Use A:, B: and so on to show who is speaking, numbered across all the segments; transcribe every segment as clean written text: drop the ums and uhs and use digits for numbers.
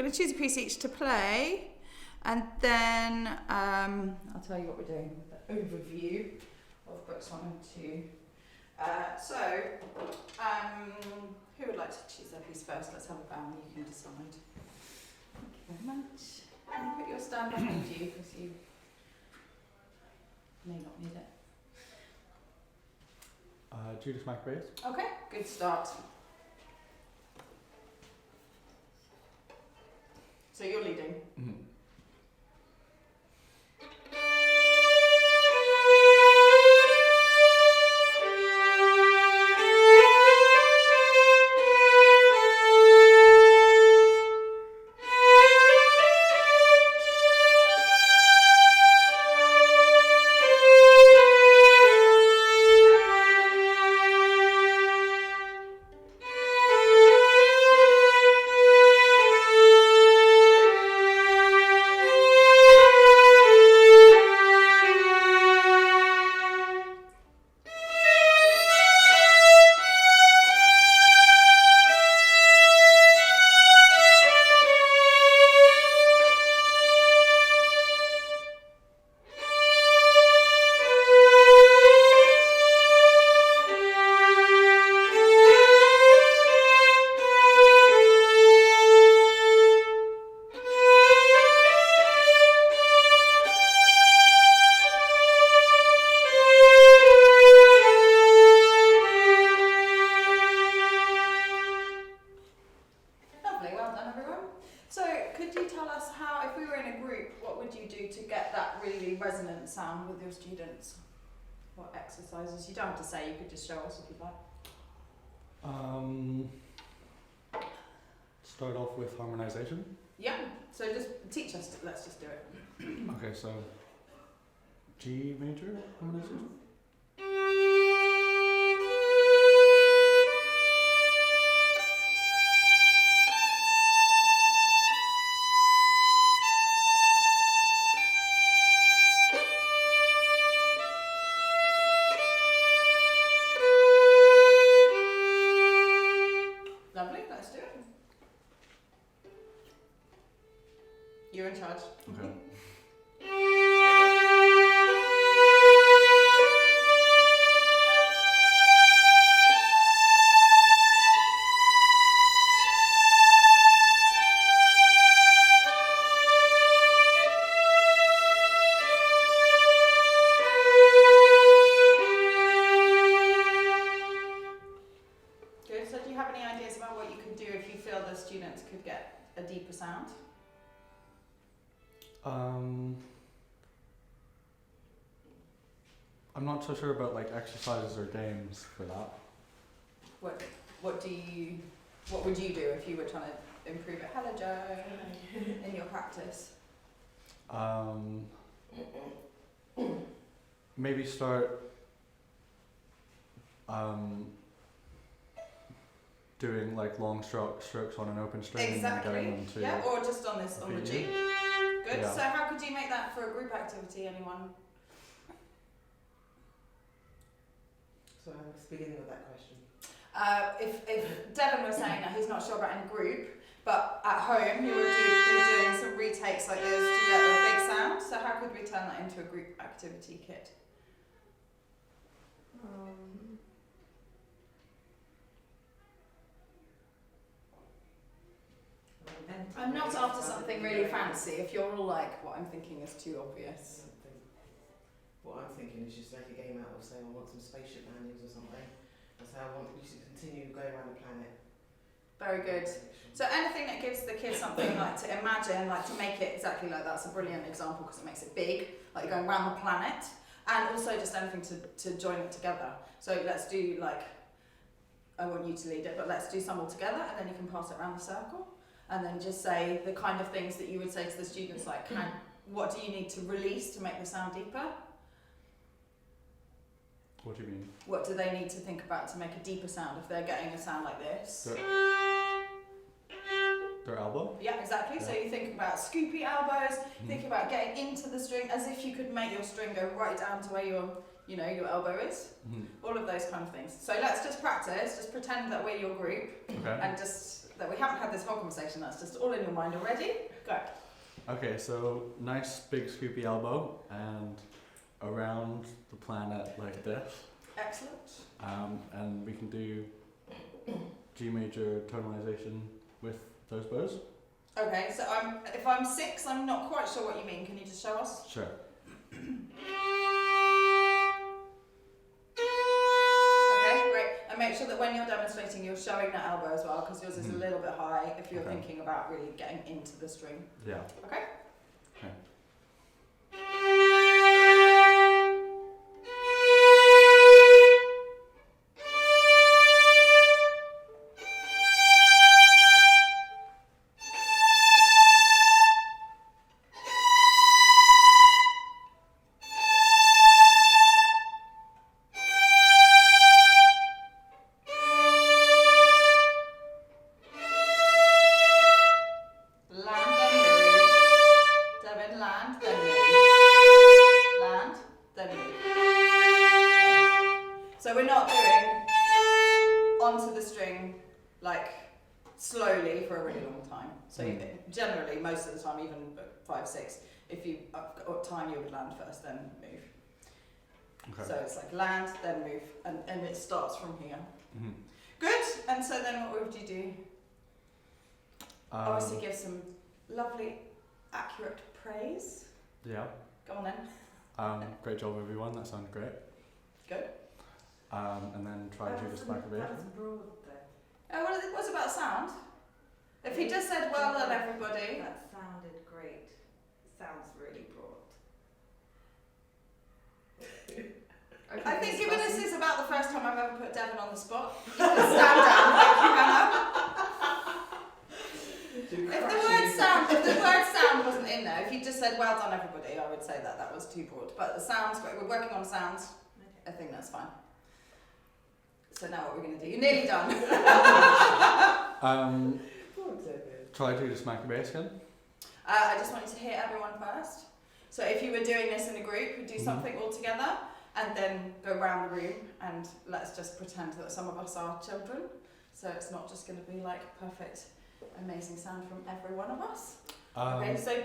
A: going to choose a piece each to play, and then I'll tell you what we're doing with the overview of books 1 and 2. Who would like to choose their piece first? Let's have a bow, you can decide. Thank you very much. And put your stand behind you, because you may not need it.
B: Judas Maccabaeus.
A: Okay, good start. So you're leading.
B: Mm-hmm.
A: Sound with your students? What exercises? You don't have to say, you could just show us if you'd like.
B: Start off with harmonization.
A: Yeah, so just teach us, let's just do it.
B: Okay, so G major harmonization.
A: You're in charge.
B: Okay.
A: Good. So do you have any ideas about what you could do if you feel the students could get a deeper sound?
B: I'm not so sure about like exercises or games for that.
A: What would you do if you were trying to improve it? Hello, Joe. In your practice.
B: Maybe start doing like long strokes on an open string.
A: Exactly.
B: And getting them to
A: yeah, or just on this on the G. Good.
B: Yeah.
A: So how could you make that for a group activity? Anyone?
C: So I was beginning with that question.
A: If Devon was saying that he's not sure about in group, but at home you would be doing some retakes like this to get a big sound. So how could we turn that into a group activity kit? I'm not after something really fancy. If you're all like, what I'm thinking is too obvious.
C: What I'm thinking is just make a game out of, say, I want some spaceship landings or something. That's how I want you to continue going around the planet.
A: Very good. So anything that gives the kids something like to imagine, like to make it exactly like that's a brilliant example because it makes it big, like going around the planet, and also just anything to join it together. So let's do like, I want you to lead it, but let's do some all together, and then you can pass it around the circle, and then just say the kind of things that you would say to the students, like, what do you need to release to make the sound deeper?
B: What do you mean?
A: What do they need to think about to make a deeper sound if they're getting a sound like this?
B: Their elbow?
A: Yeah, exactly. Yeah. So you think about scoopy elbows, think about getting into the string as if you could make your string go right down to where your elbow is. All of those kind of things. So let's just practice, just pretend that we're your group,
B: okay.
A: And just that we haven't had this whole conversation, that's just all in your mind already. Go.
B: Okay, so nice big scoopy elbow and around the planet like this.
A: Excellent.
B: And we can do G major tonalization with those bows.
A: Okay, so if I'm 6, I'm not quite sure what you mean. Can you just show us?
B: Sure.
A: Okay, great. And make sure that when you're demonstrating, you're showing that elbow as well, because yours is a little bit high if you're thinking about really getting into the string.
B: Yeah.
A: Okay?
B: Okay. Generally, most of the time, even 5, 6, if you got time, you would land first, then move. Okay. So it's like land, then move, and it starts from here. Mm-hmm. Good. And so then what would you do? Obviously give some lovely, accurate praise. Yeah. Go on then. Great job, everyone. That sounded great.
A: Good.
B: And then try Judas Maccabaeus.
C: That was broad though.
A: Oh, well, it was about sound. If he just said, well done, everybody.
C: That sounded great. It sounds really broad.
A: Okay, I think given this is about the first time I've ever put Devon on the spot, you can stand down. Thank you, Hannah. If the word sound wasn't in there, if you just said, well done, everybody, I would say that was too broad. But the sounds, we're working on sounds. I think that's fine. So now what we're going to do? You're nearly done.
B: Try Judas Maccabaeus again.
A: I just want you to hit everyone first. So if you were doing this in a group, we'd do something all together and then go around the room and let's just pretend that some of us are children. So it's not just going to be like perfect, amazing sound from every one of us. Okay, so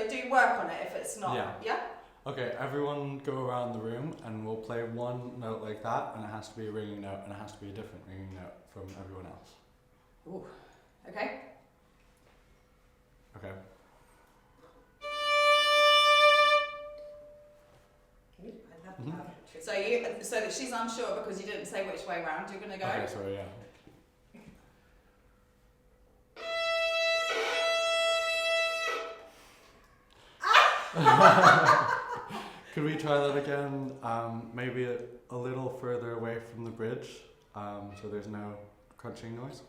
A: do work on it if it's not. Yeah?
B: Okay, everyone go around the room and we'll play one note like that, and it has to be a ringing note and it has to be a different ringing note from everyone else.
A: Ooh. Okay.
B: Okay.
A: Mm-hmm. So that she's unsure because you didn't say which way round. You're going to go.
B: Okay, sorry, yeah. Could we try that again? Maybe a little further away from the bridge, so there's no crunching noise.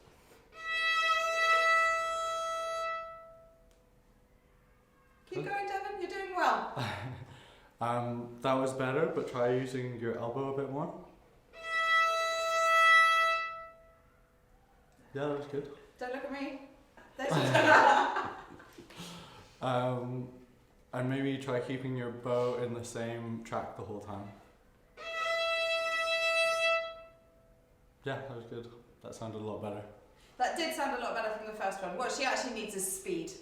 A: Keep going, Devon. You're doing well.
B: That was better, but try using your elbow a bit more. Yeah, that was good.
A: Don't look at me.
B: And maybe try keeping your bow in the same track the whole time. Yeah, that was good. That sounded a lot better.
A: That did sound a lot better from the first one. What she actually needs is speed.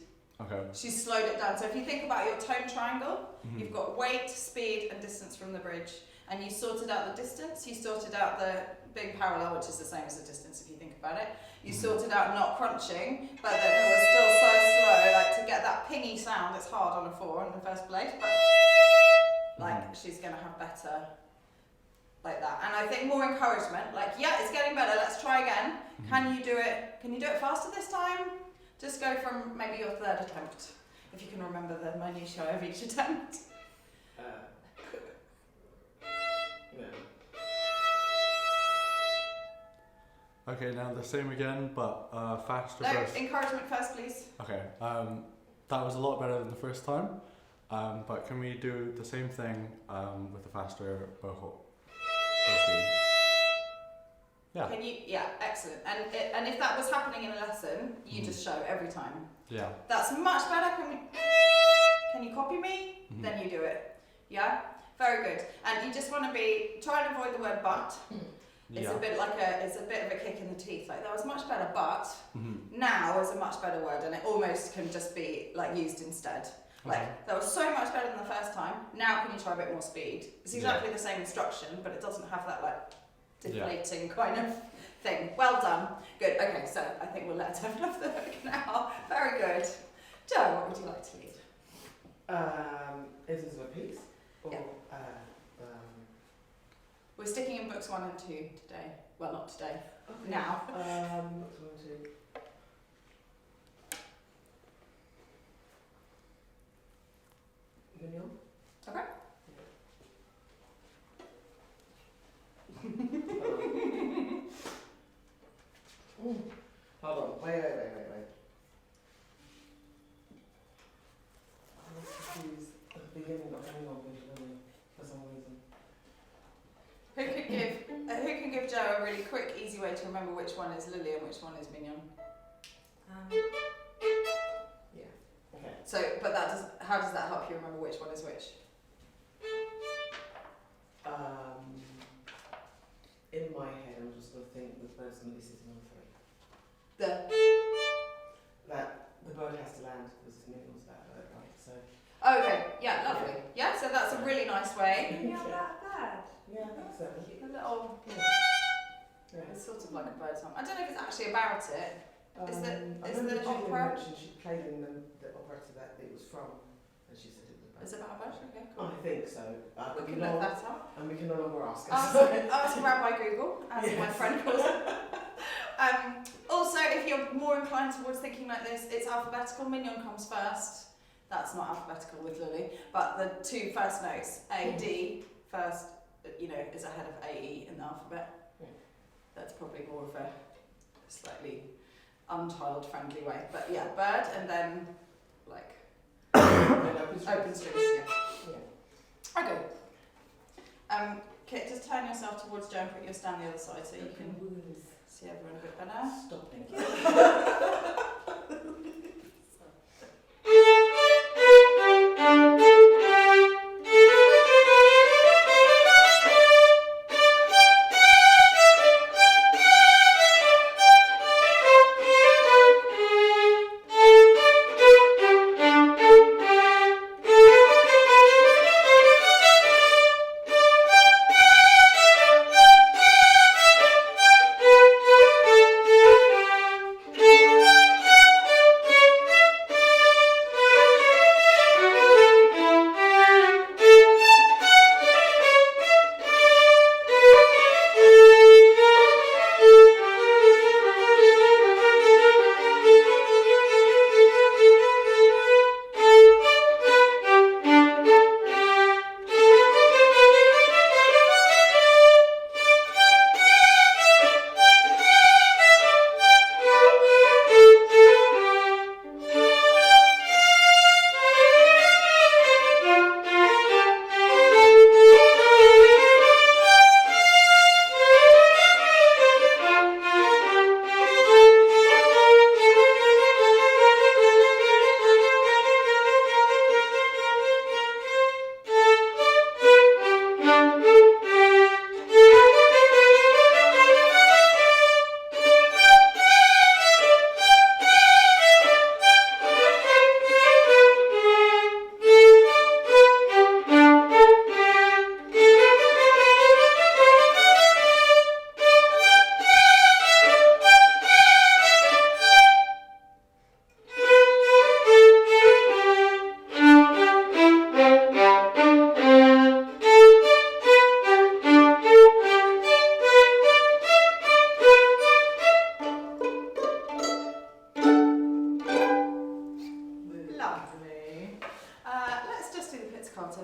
B: Okay.
A: She's slowed it down. So if you think about your tone triangle, you've got weight, speed, and distance from the bridge. And you sorted out the distance, you sorted out the big parallel, which is the same as the distance if you think about it. You sorted out not crunching, but then it was still so slow, like to get that pingy sound, it's hard on a 4 in the first place, but like she's gonna have better like that. And I think more encouragement, like, yeah, it's getting better, let's try again. Can you do it faster this time? Just go from maybe your 3rd attempt, if you can remember the minutiae of each attempt.
B: Okay, now the same again, but faster
A: No,
B: first.
A: encouragement first, please.
B: Okay, that was a lot better than the first time, but can we do the same thing with a faster bow speed? Yeah.
A: Can you? Yeah, excellent. And if that was happening in a lesson, you just show every time.
B: Yeah.
A: That's much better. Can you copy me? Then you do it. Yeah. Very good. And you just want to try and avoid the word but. It's a bit like it's a bit of a kick in the teeth. Like that was much better, but now is a much better word, and it almost can just be like used instead. Like that was so much better than the first time. Now can you try a bit more speed? It's exactly the same instruction, but it doesn't have that like deflating kind of thing. Well done. Good. Okay, so I think we'll let Devin off the hook now. Very good. Joe, what would you like to lead?
C: Is this a piece? Or,
A: We're sticking in books 1 and 2 today. Well, not today.
C: Okay.
A: Now.
C: Books 1 and 2. Mignon?
A: Okay.
C: Hold on. Wait. I was confused at the beginning of Mignon for some reason.
A: Who can give Joe a really quick, easy way to remember which one is Lily and which one is Mignon?
C: Yeah. Okay.
A: So, but how does that help you remember which one is which?
C: In my head, I'm just going to think the bird's going to be sitting on 3. That the bird has to land because Mignon's that bird, right? So.
A: Okay, yeah, lovely. Yeah, so that's a really nice way.
B: Not that bad.
C: Yeah, I think so.
A: A little,
C: Yeah.
A: it's sort of like a bird song. I don't know if it's actually about it.
C: I
A: the
C: remember Julia
A: opera-
C: mentioned she played in the operetta that it was from, and she said it was about.
A: Is it about a bird? Okay, cool.
C: I think so.
A: We can look that up.
C: And we can no longer ask us.
A: Ask Rabbi Google, as my friend calls it. Also, if you're more inclined towards thinking like this, it's alphabetical. Mignon comes first. That's not alphabetical with Lily, but the 2 first notes, A, D, first, is ahead of A, E in the alphabet.
C: Yeah.
A: That's probably more of a slightly unchild-friendly way. But yeah, bird, and then like open strings. Yeah. Okay. Kit, just turn yourself towards Joe and put your stand the other side so you can see everyone a bit better.
C: Stop it.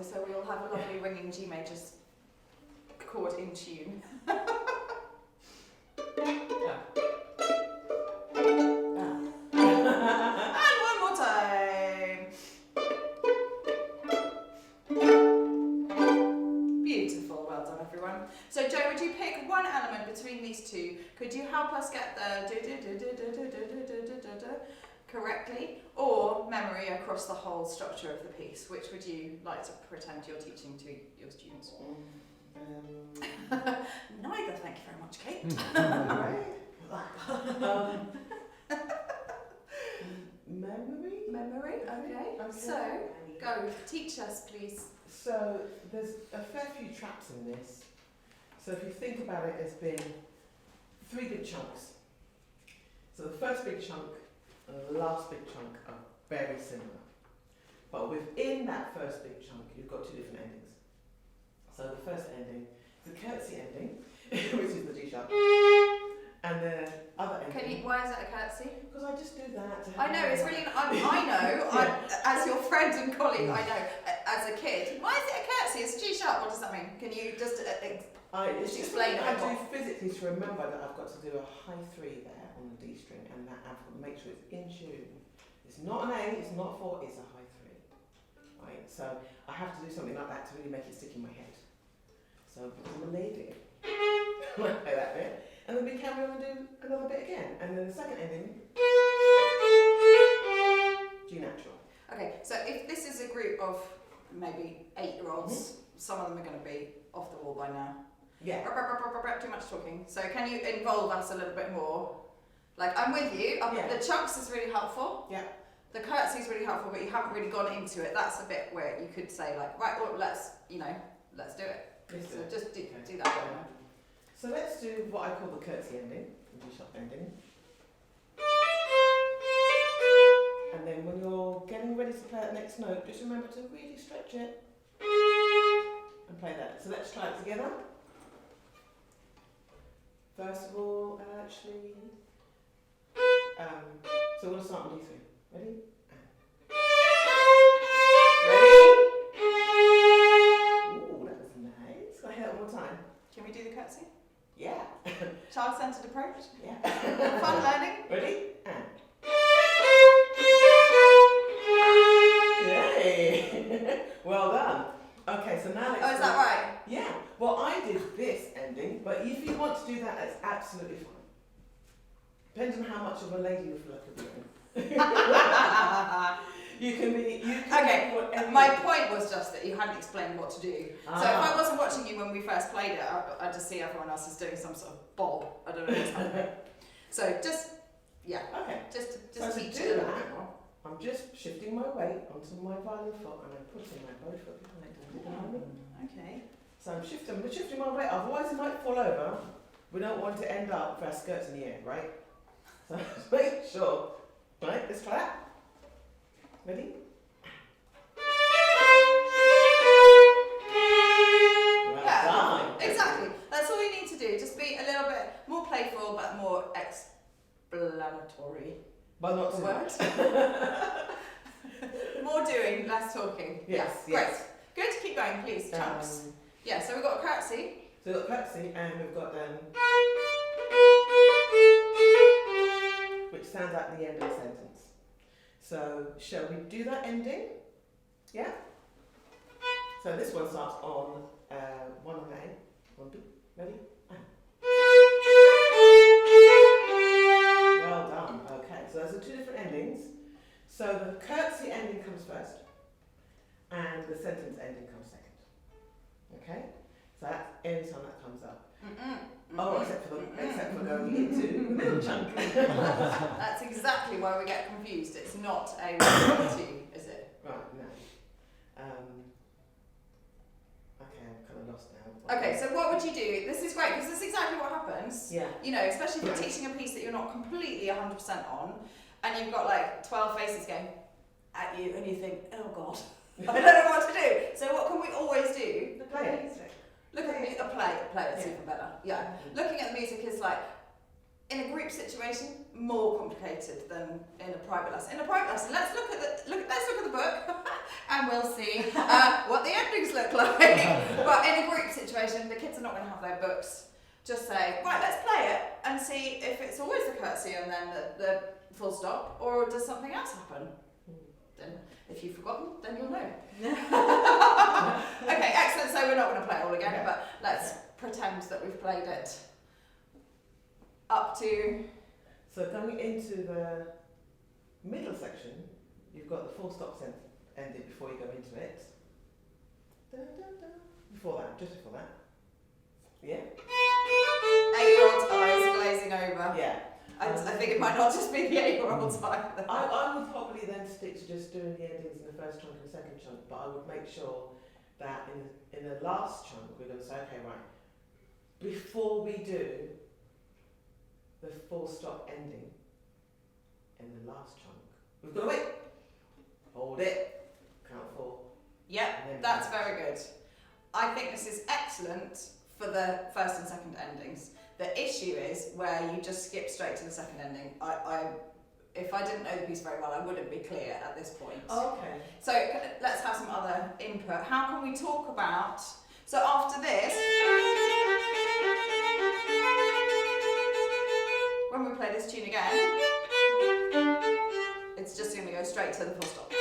A: so we will have a lovely ringing G major chord in tune. And one more time. Beautiful, well done everyone. So Joe, would you pick one element between these two? Could you help us get the correctly, or memory across the whole structure of the piece? Which would you like to pretend you're teaching to your students? Neither, thank you very much, Kate.
C: Memory.
A: Okay. So, go, teach us, please.
C: So, there's a fair few traps in this. So, if you think about it as being 3 big chunks. So, the first big chunk and the last big chunk are very similar. But within that first big chunk, you've got 2 different endings. So, the first ending is the curtsy ending, which is the G sharp. And the other ending.
A: Why is that a curtsy?
C: Because I just do that.
A: I know, it's really, as your friend and colleague, I know, as a kid, why is it a curtsy? It's G sharp, what does that mean? Can you just explain it?
C: I do physically to remember that I've got to do a high 3 there on the D string, and that I've got to make sure it's in tune. It's not an A, it's not a 4, it's a high 3. Right, so I have to do something like that to really make it stick in my head. So I'm a lady. I play that bit. And then we carry on and do another bit again. And then the second ending, G natural.
A: Okay, so if this is a group of maybe 8-year-olds, some of them are going to be off the wall by now.
C: Yeah.
A: Too much talking. So can you involve us a little bit more? Like, I'm with you. The chunks is really helpful.
C: Yeah.
A: The curtsy is really helpful, but you haven't really gone into it. That's a bit where you could say, like, right, well, let's do it. So just do that.
C: So let's do what I call the curtsy ending, the G sharp ending. And then when you're getting ready to play that next note, just remember to really stretch it and play that. So let's try it together. First of all, so we'll start with D3. Ready? Ooh, that was nice. Can I hear that one more time?
A: Can we do the curtsy?
C: Yeah.
A: Child-centered approach?
C: Yeah.
A: Fun learning?
C: Ready? And. Yay! Well done. Okay, so now let's.
A: Oh, is that right?
C: Yeah. Well, I did this ending, but if you want to do that, it's absolutely fine. Depends on how much of a lady you feel like you're doing. You can be.
A: Okay. My point was just that you hadn't explained what to do. So if I wasn't watching you when we first played it, I'd just see everyone else is doing some sort of bob. I don't know what's happening. So just Just
C: so
A: teach
C: to
A: it
C: do
A: a little
C: that,
A: bit more.
C: I'm just shifting my weight onto my violin foot and I'm putting my bow foot behind it.
A: Okay.
C: So I'm shifting my weight, otherwise it might fall over. We don't want to end up with our skirts in the air, right? So just make sure. Right, let's try that. Ready?
A: Exactly. That's all you need to do. Just be a little bit more playful but more explanatory.
C: But not
A: the
C: too
A: word.
C: much.
A: More doing, less talking.
C: Yes,
A: yeah.
C: yes.
A: Great. Good. Keep going, please. Chunks. Yeah. So we've got a curtsy.
C: So we've got curtsy and we've got which sounds like the end of the sentence. So shall we do that ending? Yeah. So this one starts on 1 on A, 1 B. Ready? Well done. Okay, so those are 2 different endings. So the curtsy ending comes first, and the sentence ending comes second. Okay? So that's any time that comes up. Oh, except for going into the middle chunk.
A: That's exactly why we get confused. It's not a 1 2, is it?
C: Right, no. Okay, I'm kind of lost now.
A: Okay, so what would you do? This is great because this is exactly what happens.
C: Yeah.
A: You know, especially if you're teaching a piece that you're not completely 100% on, and you've got like 12 faces going at you, and you think, oh God, I don't know what to do. So what can we always do?
C: Play it.
A: Look at the play it's even better. Yeah. Looking at the music is like, in a group situation, more complicated than in a private lesson. In a private lesson, let's look at the book, and we'll see what the endings look like. But in a group situation, the kids are not going to have their books. Just say, right, let's play it and see if it's always the curtsy and then the full stop, or does something else happen? Then, if you've forgotten, then you'll know. Okay, excellent. So we're not going to play it all again, but let's pretend that we've played it up to.
C: So going into the middle section, you've got the full stop ended before you go into it. Before that, just before that. Yeah.
A: 8-year-old eyes glazing over.
C: Yeah.
A: I think it might not just be the 8-year-olds either.
C: I would probably then stick to just doing the endings in the first chunk and the second chunk, but I would make sure that in the last chunk we're going to say, okay, right, before we do the full stop ending in the last chunk, we've got to wait, hold it, count 4.
A: Yep, that's very good. I think this is excellent for the first and second endings. The issue is where you just skip straight to the second ending. If I didn't know the piece very well, I wouldn't be clear at this point.
C: Oh, okay.
A: So let's have some other input. How can we talk about, so after this, when we play this tune again, it's just going to go straight to the full stop.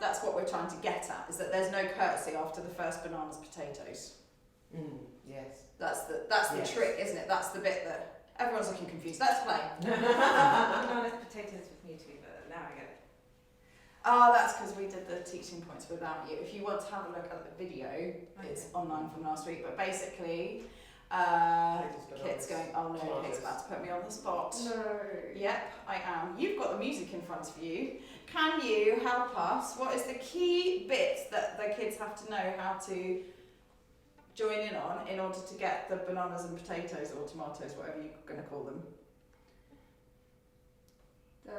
A: That's what we're trying to get at, is that there's no courtesy after the first bananas, potatoes.
C: Yes.
A: That's the trick, isn't it? That's the bit that everyone's looking confused. Let's play.
D: Bananas, potatoes was new to me, but now I get it.
A: Oh, that's because we did the teaching points without you. If you want to have a look at the video, it's online from last week. But basically, Kit's going, oh no, Kit's about to put me on the spot.
D: No.
A: Yep, I am. You've got the music in front of you. Can you help us? What is the key bit that the kids have to know how to join in on in order to get the bananas and potatoes or tomatoes, whatever you're going to call them?
D: The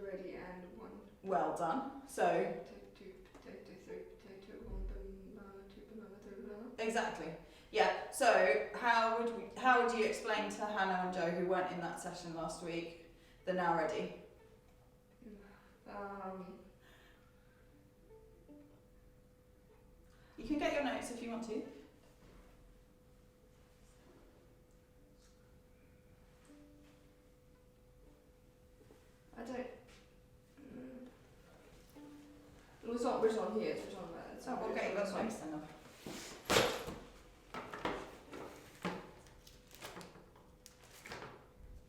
D: ready and one.
A: Well done. So
D: Two potato, 3 potato, 1 banana, 2 banana, 3 banana.
A: exactly. Yeah. So how would you explain to Hannah and Joe, who weren't in that session last week, the now ready? You can get your notes if you want to.
D: I don't. Well, it's not written on here, it's written on there.
A: So we'll get your notes then.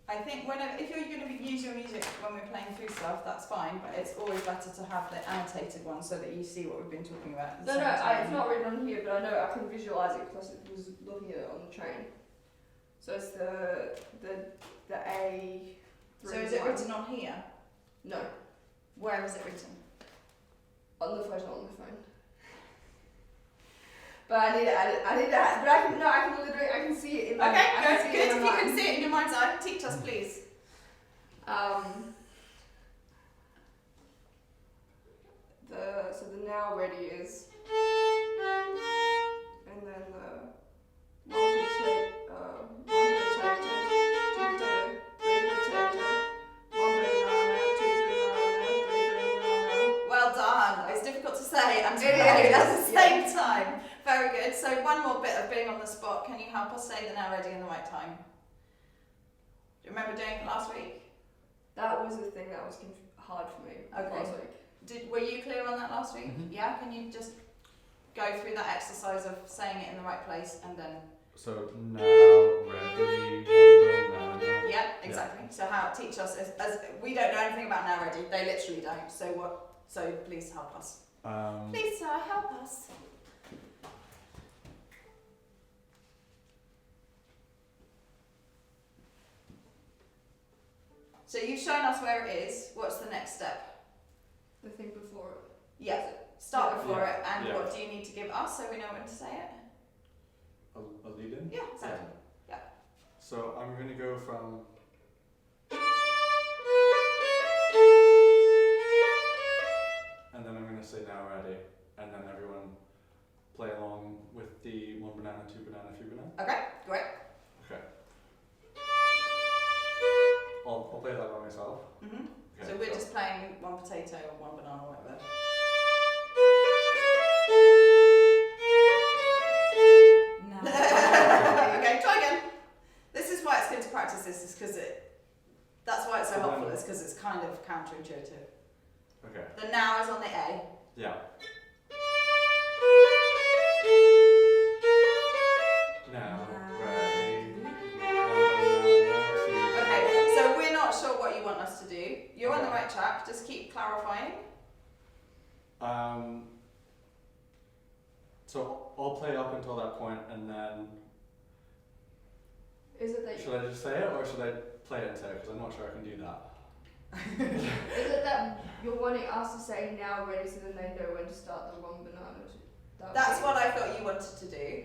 A: I think if you're going to use your music when we're playing through stuff, that's fine, but it's always better to have the annotated one so that you see what we've been talking about. At the same time.
D: It's not written on here, but I know I can visualise it because I was looking at it on the train. So it's the A.
A: So is it written on here?
D: No,
A: Where is it written?
D: on the phone, not on the phone. But I need to add it. But I can literally, I can see it in my.
A: Okay,
D: I can
A: good.
D: see it
A: Good.
D: in
A: If
D: my
A: you can
D: mind.
A: see it in your mind's eye, teach us, please.
D: So the now ready is, and then the one potato, 2 potato, 3 potato, 1 banana, 2 banana, 3 banana.
A: Well done. It's difficult to say and to
D: It
A: play
D: is,
A: at the same
D: yeah.
A: time. Very good. So one more bit of being on the spot. Can you help us say the now ready in the right time? Do you remember doing it last week?
D: That was the thing that was hard for me
A: Okay.
D: last week.
A: Were you clear on that last week?
E: Mhm.
A: Yeah. Can you just go through that exercise of saying it in the right place and then?
E: So now ready, 1 banana.
A: Yeah, exactly. So how teach us as we don't know anything about now ready. They literally don't. So what? So please help us. Please, sir, help us. So you've shown us where it is. What's the next step?
D: The thing before it.
A: Yeah, start
D: Yeah.
A: before it. And
E: Yeah.
A: what do you need to give us so we know when to say it?
E: A lead in?
A: Yeah, exactly. Yeah.
E: So I'm going to go from. And then I'm going to say now ready. And then everyone play along with the 1 banana, 2 banana, 3 banana.
A: Okay, great.
E: Okay. I'll play that by myself.
A: Mhm.
E: Okay,
A: So we're just playing 1 potato or 1 banana or whatever.
D: No.
A: Okay, try again. This is why it's good to practice this, is because that's why it's so helpful, is because it's kind of counterintuitive.
E: Okay.
A: The now is on the A.
E: Yeah. Now ready. 1 banana, 2
A: Okay, so we're not sure what you want us to do. You're on the
E: Okay.
A: right track, just keep clarifying.
E: So I'll play up until that point, and then
D: Is it that
E: should I just say it or should I play it and say it? Because I'm not sure I can do that.
D: is it that you're wanting us to say now ready so then they know when to start the one banana?
B: That's what I thought you wanted to do.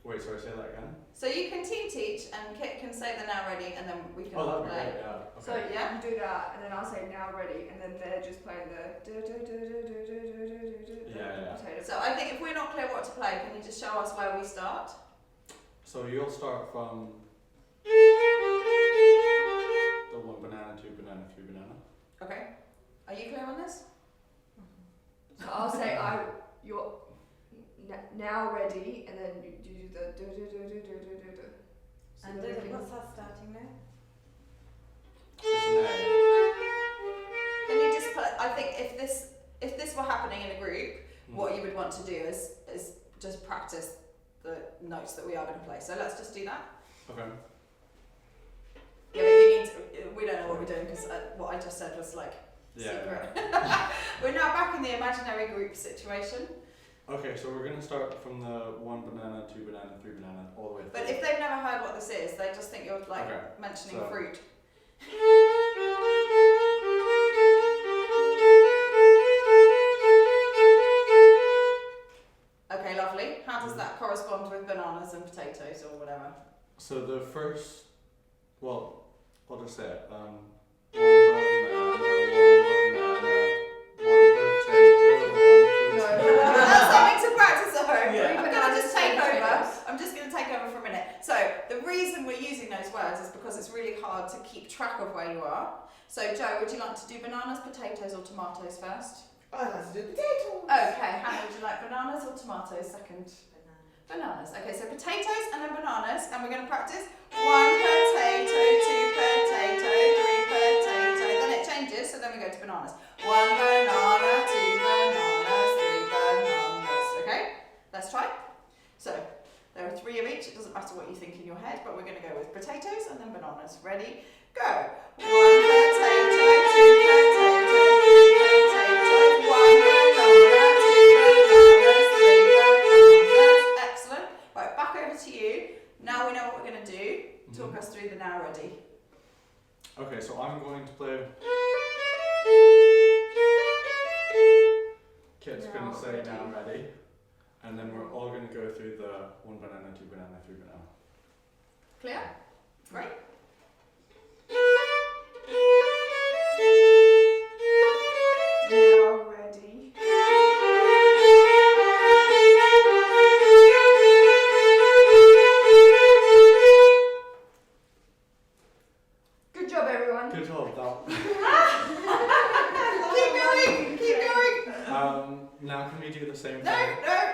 E: Wait, sorry, say that again.
B: So you can team teach, and Kit can say the now ready, and then we can
E: Oh,
B: all
E: that'd be
B: play.
E: great, yeah. Okay.
D: So
B: Yeah.
D: you do that, and then I'll say now ready, and then they're just playing the
E: Yeah.
D: potato.
B: So I think if we're not clear what to play, can you just show us where we start?
E: So you'll start from the 1 banana, 2 banana, 3 banana.
B: Okay. Are you clear on this?
D: So I'll say you're now ready, and then you do the So
F: And
D: then we can-
F: what's our starting now?
E: It's an A.
B: Can you just put? I think if this were happening in a group, what you would want to do is just practice the notes that we are going to play. So let's just do that.
E: Okay.
B: Yeah, but you need to, we don't know what we're doing because what I just said was like
E: Yeah.
B: secret. We're now back in the imaginary group situation.
E: Okay, so we're gonna start from the 1 banana, 2 banana, 3 banana, all the way through.
B: But if they've never heard what this is, they just think you're like
E: Okay,
B: mentioning
E: so-
B: fruit. Okay, lovely. How does that correspond with bananas and potatoes or whatever?
E: So the first, well, I'll just say it. 1 banana, 1 potato, 1
B: That's something to practice at home.
E: Yeah.
B: I'm going to just take over.
D: Potatoes.
B: I'm just going to take over for a minute. So the reason we're using those words is because it's really hard to keep track of where you are. So Joe, would you like to do bananas, potatoes or tomatoes first?
C: I'd like to do potatoes.
B: Okay, Hannah, would you like bananas or tomatoes second? Bananas. Okay, so potatoes and then bananas, and we're going to practice 1 potato, 2 potato, 3 potato. Then it changes, so then we go to bananas. 1 banana, 2 bananas, 3 bananas. Okay, let's try. So there are 3 of each. It doesn't matter what you think in your head, but we're going to go with potatoes and then bananas. Ready? Go. 1 potato, 2 potato, 3 potatoes, 1 banana, 2 bananas, 3 bananas. Excellent. Right, back over to you. Now we know what we're going to do. Talk us through the now ready.
E: Okay, so I'm going to play. Kit's
D: Now
E: gonna say
D: ready.
E: now ready, and then we're all gonna go through the 1 banana, 2 banana, 3 banana.
B: Clear? Great.
D: Now ready. Good job, everyone.
E: Good job,
B: Keep going.
E: now can we do the same
B: No,
E: thing?
B: no.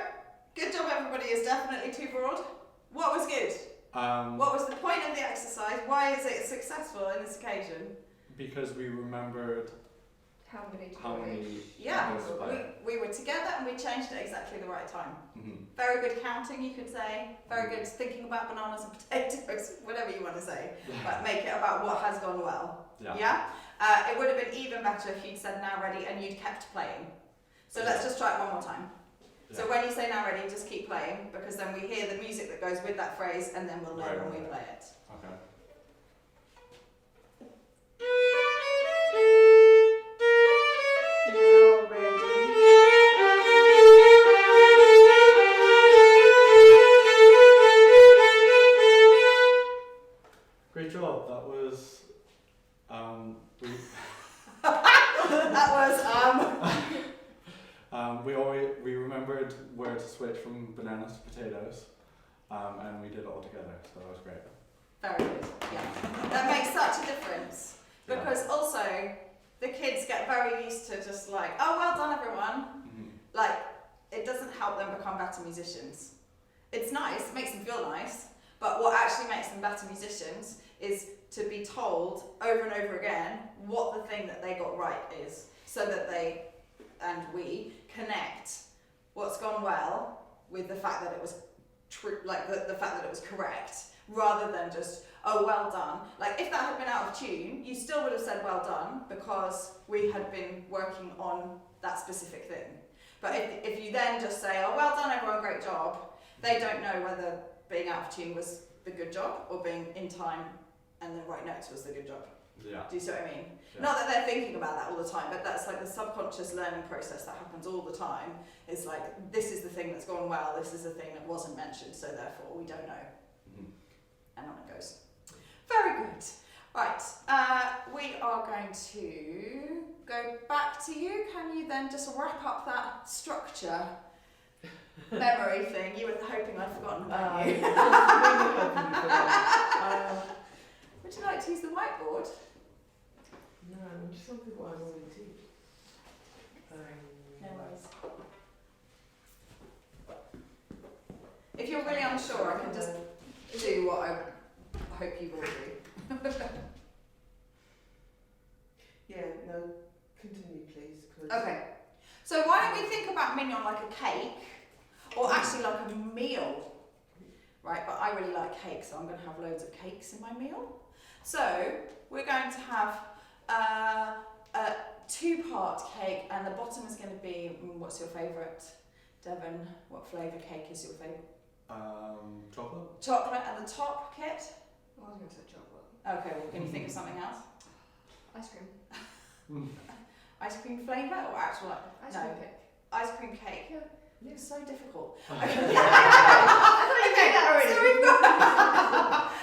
B: Good job, everybody. Is definitely too broad. What was good? What was the point of the exercise? Why is it successful in this occasion?
E: Because we remembered
D: How many do
E: how
D: we
E: many.
B: Yeah,
E: notes by-
B: we were together and we changed at exactly the right time.
E: Mhm.
B: Very good counting, you could say. Very good thinking about bananas and potatoes, whatever you want to say. But make it about what has gone well.
E: Yeah.
B: It would have been even better if you'd said now ready and you'd kept playing. So let's just try it one more time. So
E: Yeah.
B: when you say now ready, just keep playing because then we hear the music that goes with that phrase and then we'll know
E: Right,
B: when we
E: right.
B: play it.
E: Okay.
D: Now ready.
E: Great job. That was. We.
B: That was
E: We remembered where to switch from bananas to potatoes, and we did it all together. So that was great.
B: very good. Yeah. That makes such a difference.
E: Yeah.
B: Because also the kids get very used to just like, oh well done everyone.
E: Mhm.
B: Like it doesn't help them become better musicians. It's nice, it makes them feel nice, but what actually makes them better musicians is to be told over and over again what the thing that they got right is, so that they and we connect what's gone well with the fact that it was true, like the fact that it was correct, rather than just, oh well done. Like if that had been out of tune, you still would have said well done because we had been working on that specific thing.
A: But if you then just say, oh, well done everyone, great job, they don't know whether being out of tune was the good job or being in time and the right notes was the good job.
E: Yeah.
A: Do you see what I mean?
E: Yeah.
A: Not that they're thinking about that all the time, but that's like the subconscious learning process that happens all the time. It's like, this is the thing that's gone well, this is the thing that wasn't mentioned, so therefore we don't know.
E: Mhm.
A: And on it goes. Very good. Right, we are going to go back to you. Can you then just wrap up that structure memory thing? You were hoping I'd forgotten about you. Would you like to use the whiteboard?
C: No, I'm just trying to think what I normally teach.
A: No worries. If you're really unsure, I can just do what I hope you will do.
C: Yeah, no, continue please.
A: Okay, so why don't we think about Mignon like a cake, or actually like a meal, right? But I really like cake, so I'm going to have loads of cakes in my meal. So we're going to have a two-part cake, and the bottom is going to be, what's your favourite, Devon? What flavour cake is your favourite?
E: Chocolate?
A: Chocolate, and the top, Kit?
D: I was going to say chocolate.
A: Okay, well, can you think of something else?
D: Ice cream.
A: Ice cream flavour or actual like,
D: Ice
A: no,
D: cream cake.
A: ice cream cake?
D: Yeah.
A: You're so difficult.
D: I thought you did that already.
A: So we've got,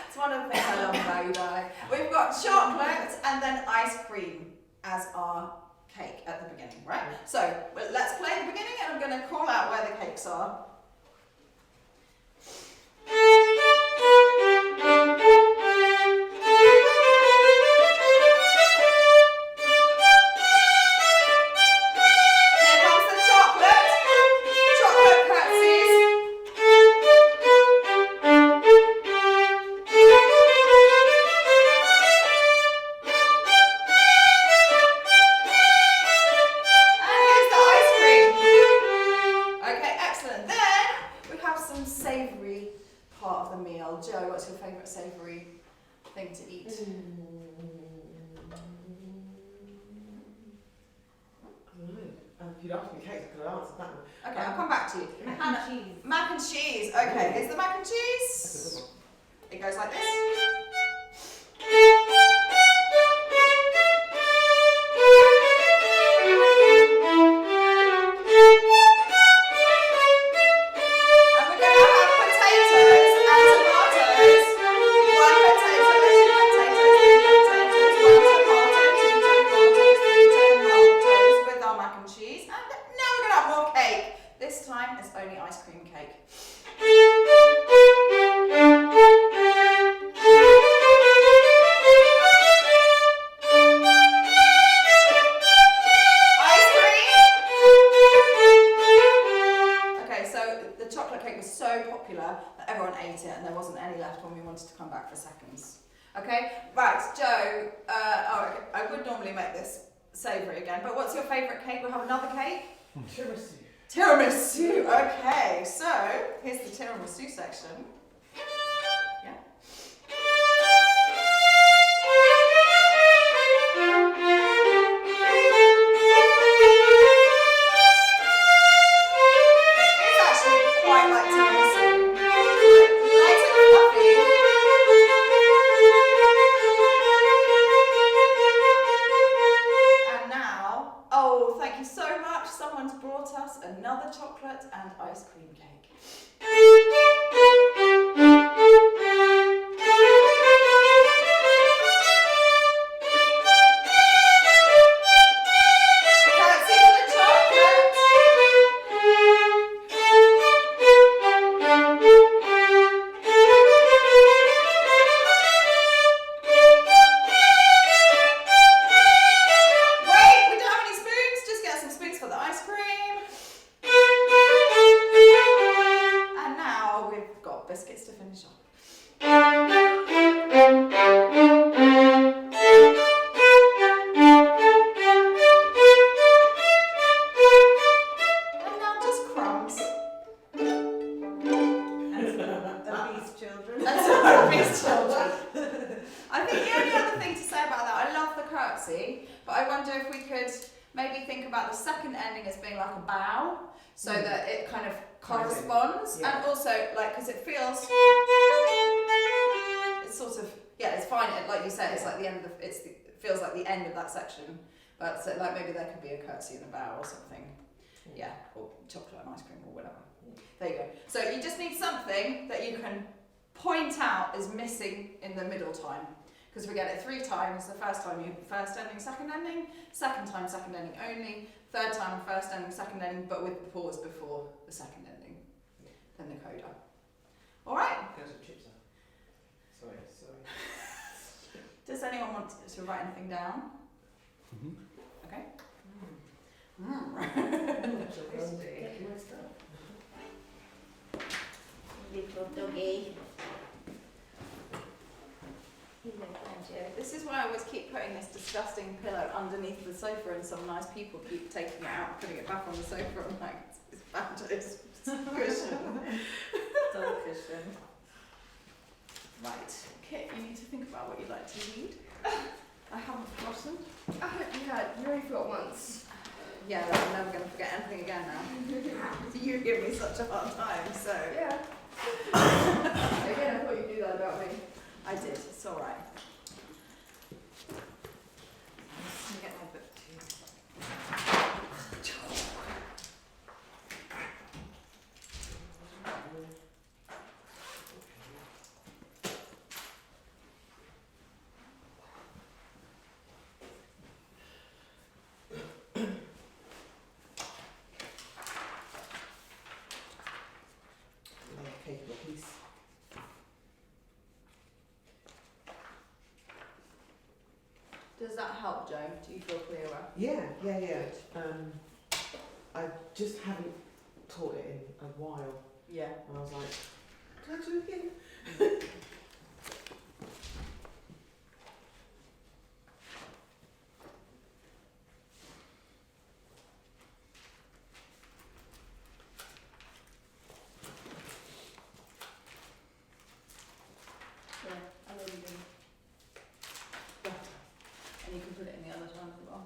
A: it's one of the things I love about you, darling. We've got chocolate and then ice cream as our cake at the beginning, right? So let's play the beginning, and I'm going to call out where the cakes are. Savoury thing to eat.
C: If you'd asked me cakes, I could have answered that one.
A: Okay, I'll come back to you.
D: Mac
A: Hannah,
D: and cheese.
A: mac and cheese. Okay, here's the mac and cheese. It goes like this.
C: Tiramisu.
A: Tiramisu, okay, so here's the tiramisu section. Yeah. It's actually quite like tiramisu. Light and fluffy. And now, oh, thank you so much. Someone's brought us another chocolate and ice cream cake. Curtsy for the chocolate. Wait, we don't have any spoons. Just get some spoons for the ice cream. And now we've got biscuits to finish off. And now just crumbs.
B: Obese children.
A: That's our obese children. I think the only other thing to say about that, I love the curtsy, but I wonder if we could maybe think about the second ending as being like a bow, so that it kind of
C: Ties in.
A: corresponds,
C: Yeah.
A: and also like because it feels, it's sort of it's fine. Like you said, it's like the end of the, it feels like the end of that section, but so like maybe there could be a curtsy and a bow or something, or chocolate and ice cream or whatever. There you go. So you just need something that you can point out is missing in the middle time. Because we get it 3 times. The first time you have the first ending, second ending. Second time, second ending only. Third time, first ending, second ending, but with the pause before the second ending. Then the coda. All right.
C: Goes with chips out. Sorry.
A: Does anyone want to write anything down? Okay.
F: Little doggy.
A: This is why I always keep putting this disgusting pillow underneath the sofa, and some nice people keep taking it out and putting it back on the sofa. I'm like, it's fabulous cushion.
F: Dog cushion.
A: Right, Kit, you need to think about what you'd like to read. I haven't forgotten.
D: I hope you only forgot once.
A: Yeah, I'm never going to forget anything again now. You give me such a hard time, so.
D: Yeah. Again, I thought you'd do that about me.
A: I did, it's alright. Let me get my book too.
C: Capable piece.
A: Does that help, Joe? Do you feel clearer?
C: Yeah. I just haven't taught it in a while,
A: Yeah.
C: and I was like, can I do it again?
A: Yeah, I really do. Better. And you can put it in the other time as well.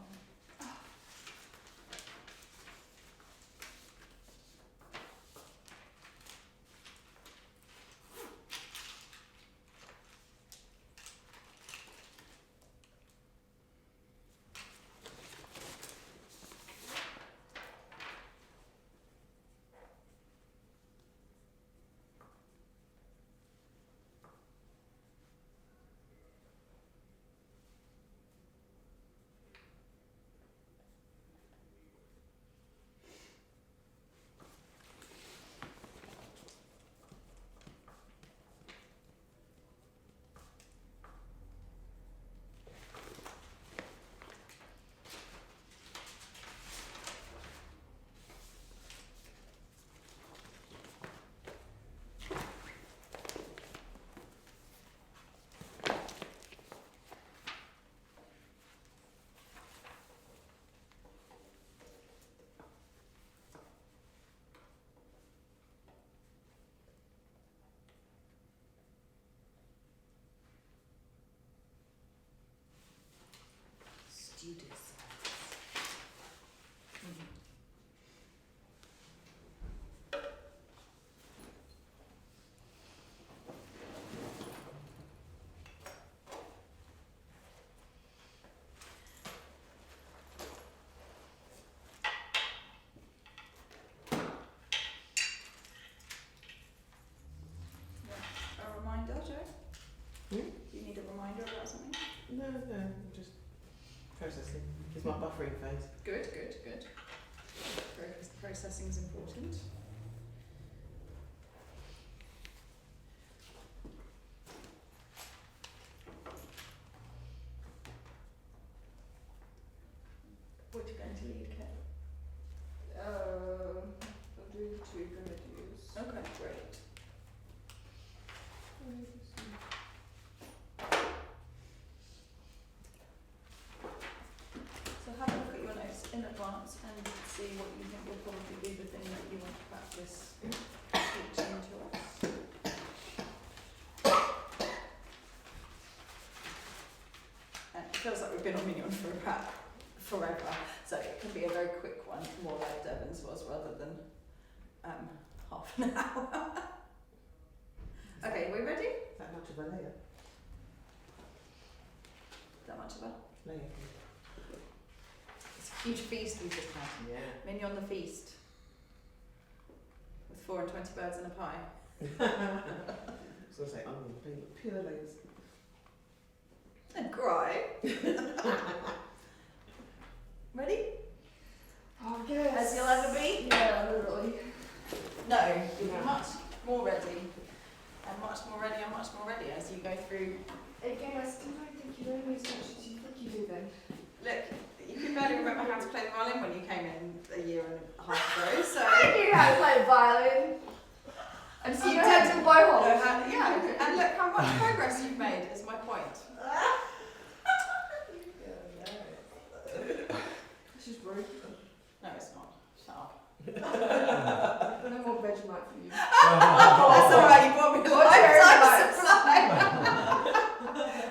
F: Judas.
A: A reminder, Joe?
C: Hmm?
A: Do you need a reminder about something?
C: No, I'm just processing. It's my buffering phase.
A: Good. Processing is important. What are you going to lead, Kit?
D: I'll do the Two Grenadiers.
A: Okay, great. So have a look at your notes in advance and see what you think will probably be the thing that you want to practice teaching to us. And it feels like we've been on Mignon for about forever. So it can be a very quick one, more like Devon's was rather than half an hour. Okay, we ready?
C: That much of a layer.
A: That much of a?
C: Layer.
A: It's a huge feast we just had.
C: Yeah.
A: Mignon the feast. With 4 and 20 birds and a pie.
C: So I say, I'm going to play with pure layers.
A: And cry. Ready?
D: Oh, yes.
A: As you'll ever be?
D: Yeah, literally.
A: No, you'll be much more ready. And much more ready and much more ready as you go through.
D: Again, I still don't think you know me as much as you think you do then.
A: Look, you can barely remember how to play the violin when you came in a year and a half ago, so.
D: I knew how to play the violin. And so you
A: You
D: know how to
A: did.
D: blow
A: know
D: holes.
A: how- yeah, and look how much progress you've made is my point.
D: This is rude.
A: No, it's not. Shut up.
D: No more Vegemite for you.
A: That's alright, you bought me a
D: What's your
A: lifetime
D: advice?
A: supply.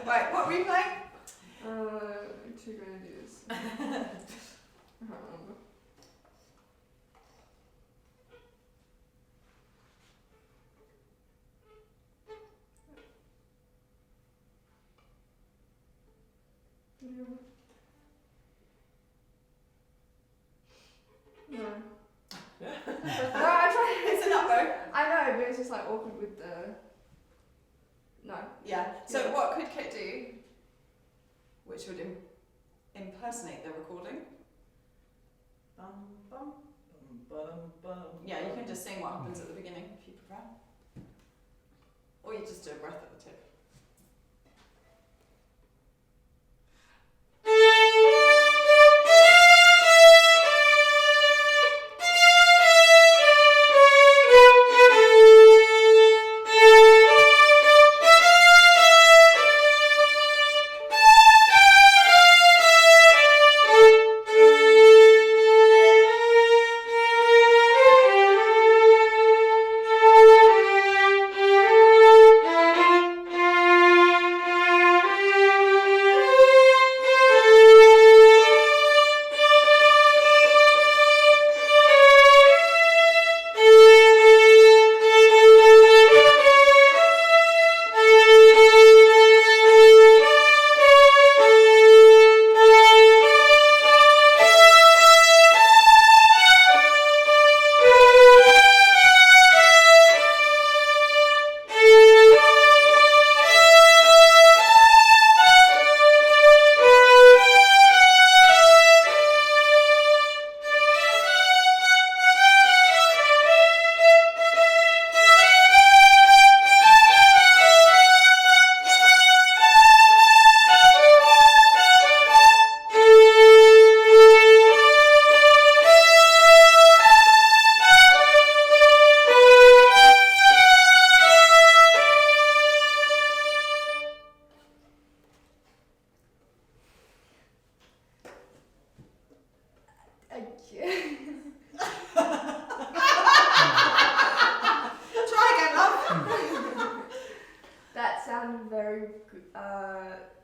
A: Right, what were you playing?
D: Two Grenadiers. I can't remember. No. No, I tried.
A: It's an upvote.
D: I know, but it's just like awkward with the. No.
A: Yeah. So
D: Yeah.
A: what could Kit do? Which would impersonate the recording. Bum, bum, bum, bum. Yeah, you can just sing what happens at the beginning if you prefer. Or you just do a breath at the tip.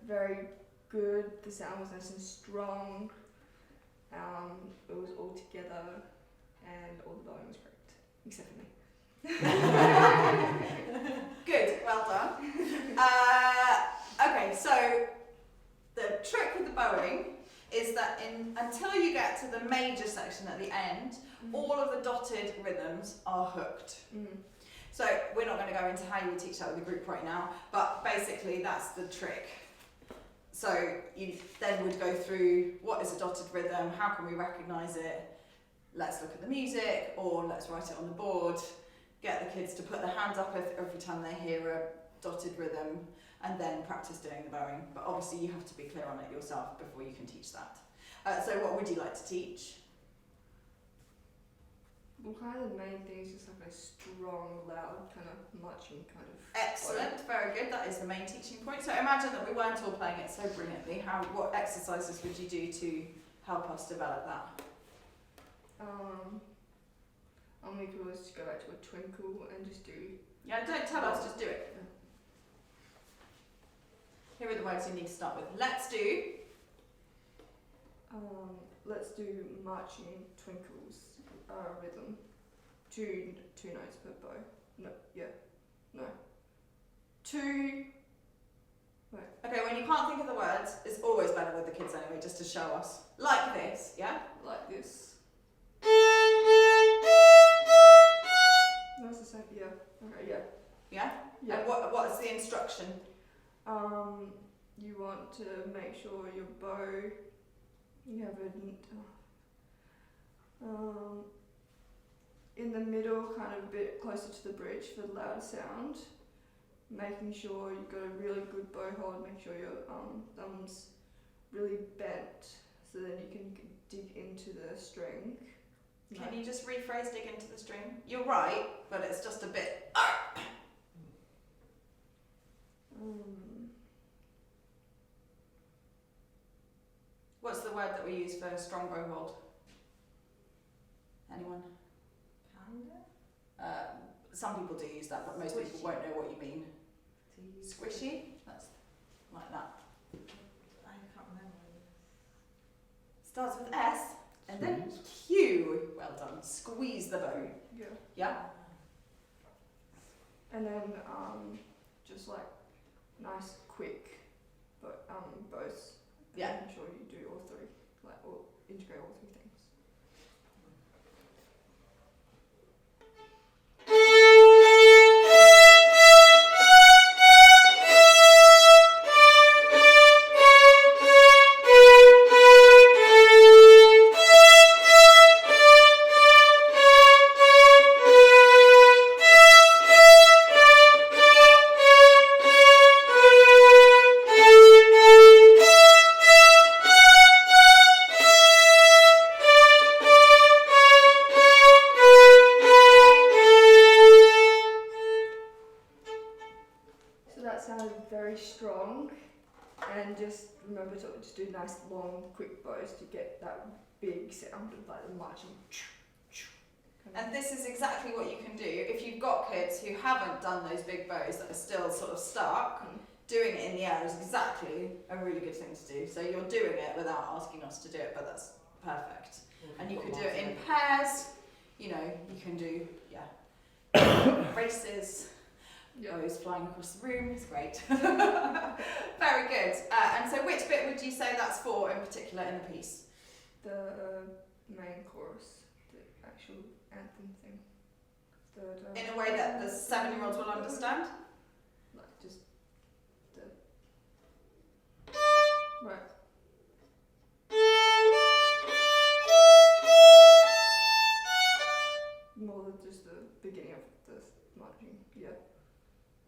D: very good. The sound was nice and strong. It was all together, and all the volume was correct, except for me.
A: Good, well done. Okay, so the trick with the bowing is that until you get to the major section at the end, all of the dotted rhythms are hooked. So we're not going to go into how you would teach that with a group right now, but basically that's the trick. So you then would go through what is a dotted rhythm, how can we recognise it, let's look at the music, or let's write it on the board, get the kids to put their hands up every time they hear a dotted rhythm, and then practice doing the bowing. But obviously you have to be clear on it yourself before you can teach that. So what would you like to teach?
D: Well, kind of the main thing is just like a strong, loud, kind of marching kind of.
A: Excellent, very good. That is the main teaching point. So imagine that we weren't all playing it so brilliantly. What exercises would you do to help us develop that?
D: We could always just go back to a twinkle and just do.
A: Yeah, don't tell us, just do it. Here are the words you need to start with. Let's do.
D: let's do marching twinkles rhythm. Two notes per bow. No, yeah, no. Two. Wait.
A: Okay, when you can't think of the words, it's always better with the kids anyway, just to show us. Like this, yeah?
D: Like this. That's the same. Yeah. Okay. Yeah.
A: Yeah?
D: Yeah.
A: And what is the instruction?
D: You want to make sure your bow. You have it. In the middle, kind of a bit closer to the bridge for the louder sound. Making sure you've got a really good bow hold. Make sure your thumb's really bent, so then you can dig into the string.
A: Can you just rephrase dig into the string? You're right, but it's just a bit. What's the word that we use for strong bow hold? Anyone? Some people do use that, but most people won't know what you mean. Squishy? That's like that.
F: I can't remember.
A: Starts with S and then Q. Well done. Squeeze the bow.
D: Yeah.
A: Yeah?
D: And then just like nice quick, but bows.
A: Yeah.
D: Making sure you do all three, like or integrate all three things. Remember to just do nice long quick bows to get that big sound of like the marching.
A: And this is exactly what you can do if you've got kids who haven't done those big bows that are still sort of stuck. Doing it in the air is exactly a really good thing to do. So you're doing it without asking us to do it, but that's perfect. And you could do it in pairs. You know, you can do races. Bows flying across the room is great. Very good. And so which bit would you say that's for in particular in the piece?
D: The main chorus, the actual anthem thing.
A: In a way that the 7-year-olds will understand?
D: Like just the... Right. More than just the beginning of the marching, yeah.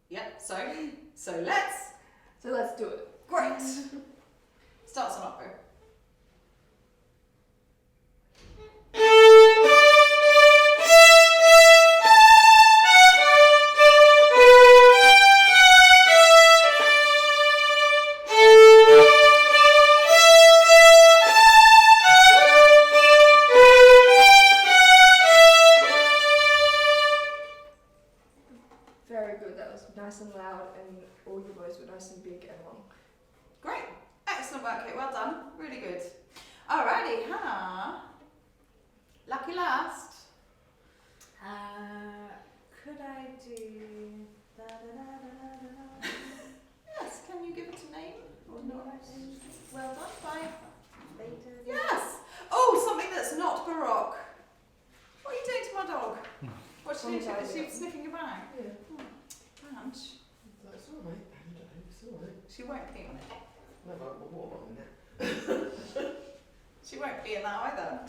A: Yep, so let's
D: do it.
A: Great. Starts on opera.
D: Very good, that was nice and loud and all your bows were nice and big and long.
A: Great. Excellent work, Kate. Well done. Really good. Alrighty, Hannah. Lucky last.
F: Could I do da da da da da?
A: Yes, can you give it a name? Or not? Well done, bye.
F: Beethoven.
A: Yes. Oh, something that's not Baroque. What are you doing to my dog? What's she doing? Is she sniffing your bag?
C: Yeah.
A: And
C: It's alright, it's alright.
A: she won't pee on it.
C: No, but what about that?
A: She won't pee in that either.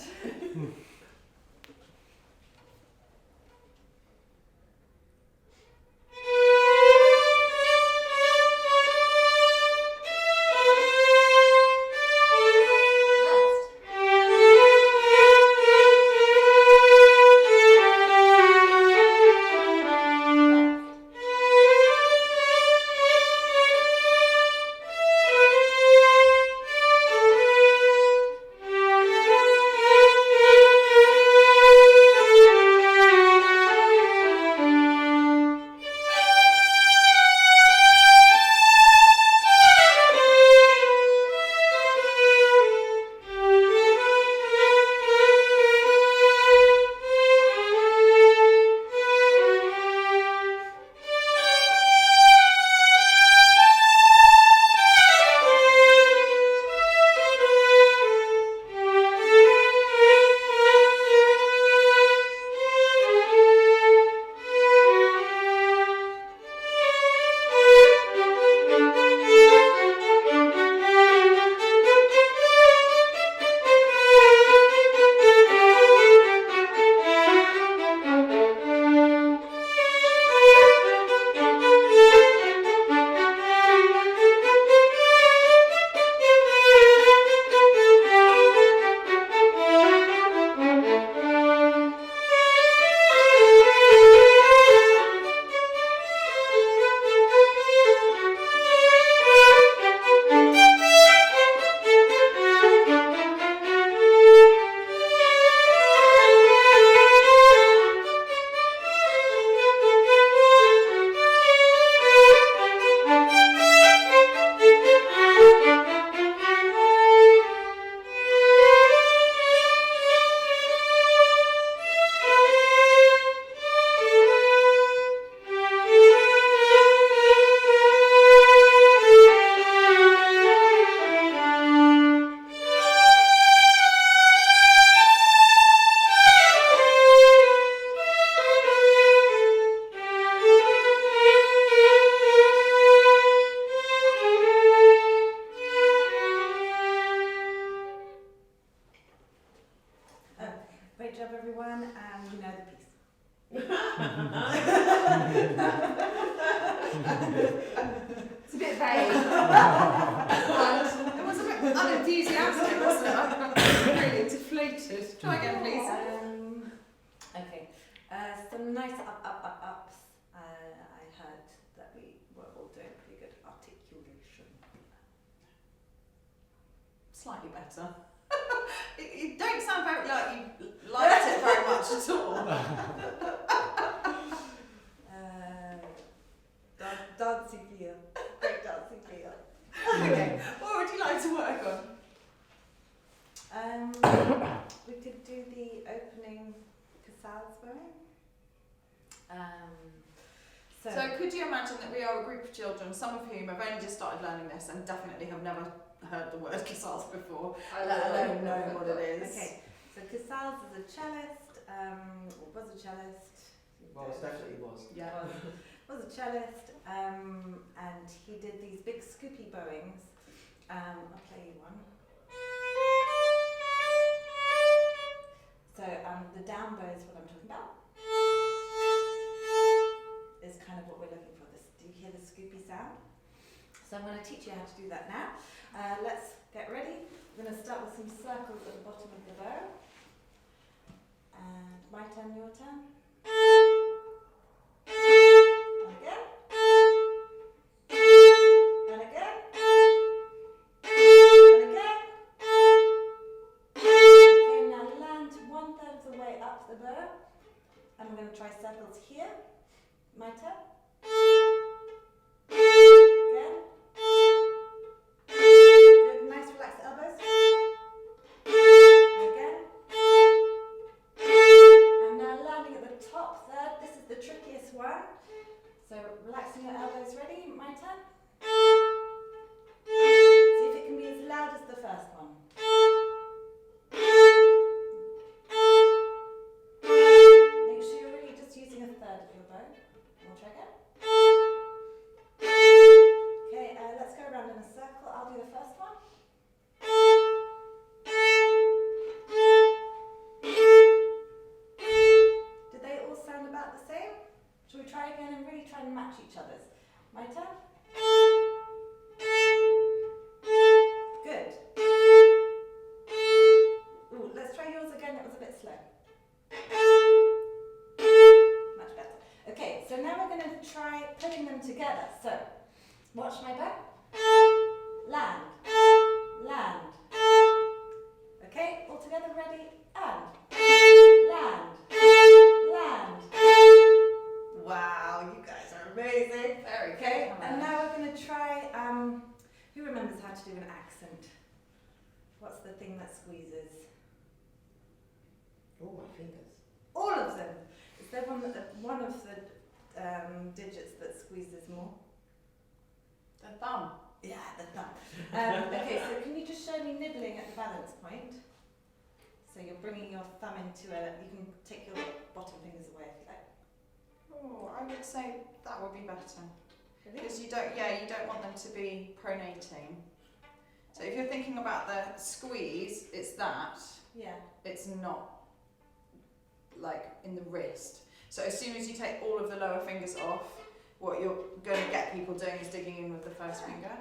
F: Great job, everyone, and you know the piece.
D: It's a bit vague.
A: It was a bit unenthusiastic, wasn't it? I'm really deflated. Try again, please.
F: Okay. Some nice ups. I heard that we were all doing pretty good articulation.
A: Slightly better. You don't sound very like you liked it very much at all.
F: Dancing feel. Great dancing feel.
A: Okay. What would you like to work on?
F: We could do the opening Casals bowing.
A: So could you imagine that we are a group of children, some of whom have only just started learning this and definitely have never heard the word Casals before, let alone know what it is.
F: Okay, so Casals is a cellist, or was a cellist.
C: Well, it definitely was.
A: Yeah.
F: Was a cellist, and he did these big scoopy bowings. I'll play you one. So the down bow is what I'm talking about. Is kind of what we're looking for. This, do you hear the scoopy sound? So I'm going to teach you how to do that now. Let's get ready. We're going to start with some circles at the bottom of the bow. And my turn, your turn. And again. And again. And again. Okay, now land 1/3 of the way up the bow. And we're going to try circles here. My turn. Again. Good, nice, relax the elbows. Again. And now landing at the top third. This is the trickiest one. So relaxing your elbows. Ready? My turn. See if it can be as loud as the first one. Make sure you're really just using 1/3 of your bow. We'll try again. Okay, let's go around in a circle. I'll do the first one. Did they all sound about the same? Shall we try again and really try and match each other's? My turn. Good. Ooh, let's try yours again. It was a bit slow. Much better. Okay, so now we're going to try putting them together. So, watch my bow. Land. Land. Okay, all together, ready? And. Land. Land. Wow, you guys are amazing.
A: Very
F: Okay,
A: good.
F: and now we're going to try, who remembers how to do an accent? What's the thing that squeezes?
C: Oh, my fingers.
F: All of them. Is there one of the digits that squeezes more?
A: The thumb.
F: Yeah, the thumb. Okay, so can you just show me nibbling at the balance point? So you're bringing your thumb into you can take your bottom fingers away if you like.
A: Oh, I would say that would be better.
F: Really?
A: Because you don't want them to be pronating. So if you're thinking about the squeeze, it's that.
F: Yeah.
A: It's not like in the wrist. So as soon as you take all of the lower fingers off, what you're going to get people doing is digging in with the first finger.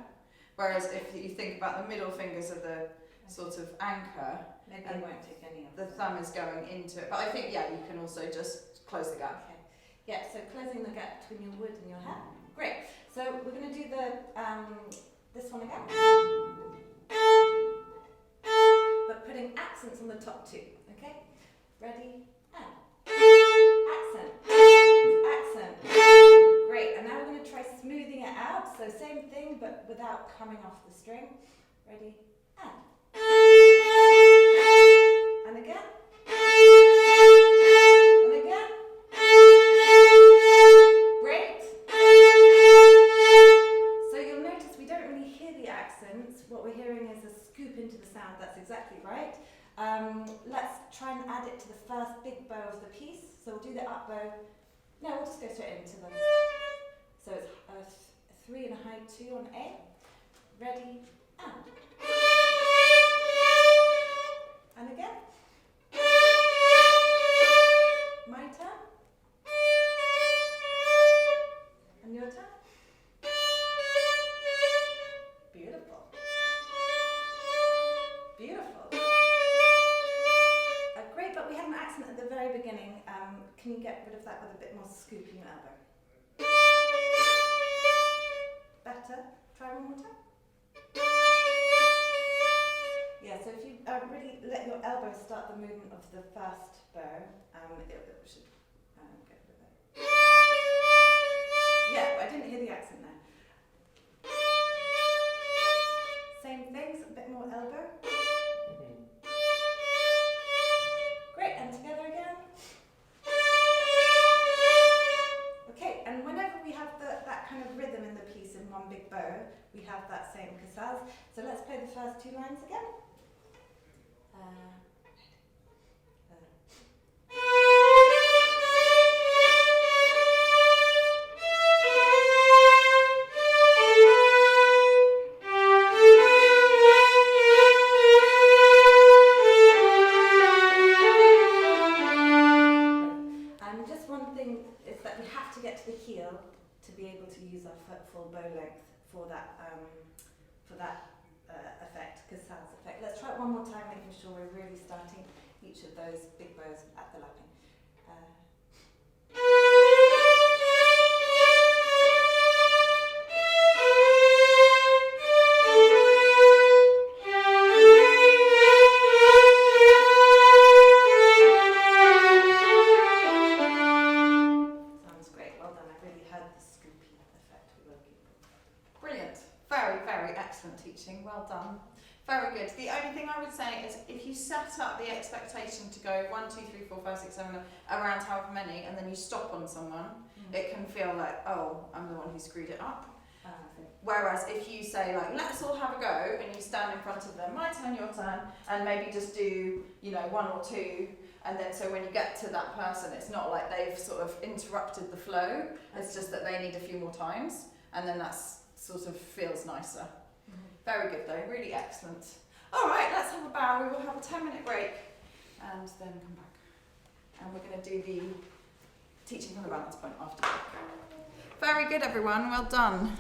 A: Whereas if you think about the middle fingers of the sort of anchor,
F: Maybe I won't take any of
A: the
F: them.
A: thumb is going into it. But I think, yeah, you can also just close the gap.
F: Okay. Yeah, so closing the gap between your wood and your hat. Great. So we're going to do the this one again. But putting accents on the top too. Okay? Ready? And. Accent. Accent. Great. And now we're going to try smoothing it out. So same thing, but without coming off the string. Ready? And. And again. And again. Great. So you'll notice we don't really hear the accents. What we're hearing is a scoop into the sound. That's exactly right. Let's try and add it to the first big bow of the piece. So we'll do the up bow. No, we'll just go straight into them. So it's a 3 and a high 2 on A. Ready, and. And again. can you get rid of that with a bit more scoop in your elbow? Better? Try one more time. Yeah, so if you really let your elbow start the movement of the first bow, it should get rid of it. Yeah, I didn't hear the accent there. Same things, a bit more elbow. Great, and together again. Okay, and whenever we have that kind of rhythm in the piece in one big bow, we have that same cassaz. So let's play the first two lines again. And just one thing is that we have to get to the heel to be able to use our full bow length for that effect, cassaz effect. Let's try it one more time, making sure we're really starting each of those big bows at the lapping. Sounds great, well done. I really heard the scoopy effect we were looking for.
A: Brilliant. Very, very excellent teaching. Well done. Very good. The only thing I would say is if you set up the expectation to go 1, 2, 3, 4, 5, 6, 7, around however many, and then you stop on someone, it can feel like, oh, I'm the one who screwed it up. Whereas if you say like, let's all have a go, and you stand in front of them, my turn, your turn, and maybe just do, 1 or 2, and then so when you get to that person, it's not like they've sort of interrupted the flow, it's just that they need a few more times, and then that's sort of feels nicer. Very good though, really excellent. All right, let's have a bow. We will have a 10-minute break and then come back. And we're going to do the teaching from the balance point after. Very good everyone, well done.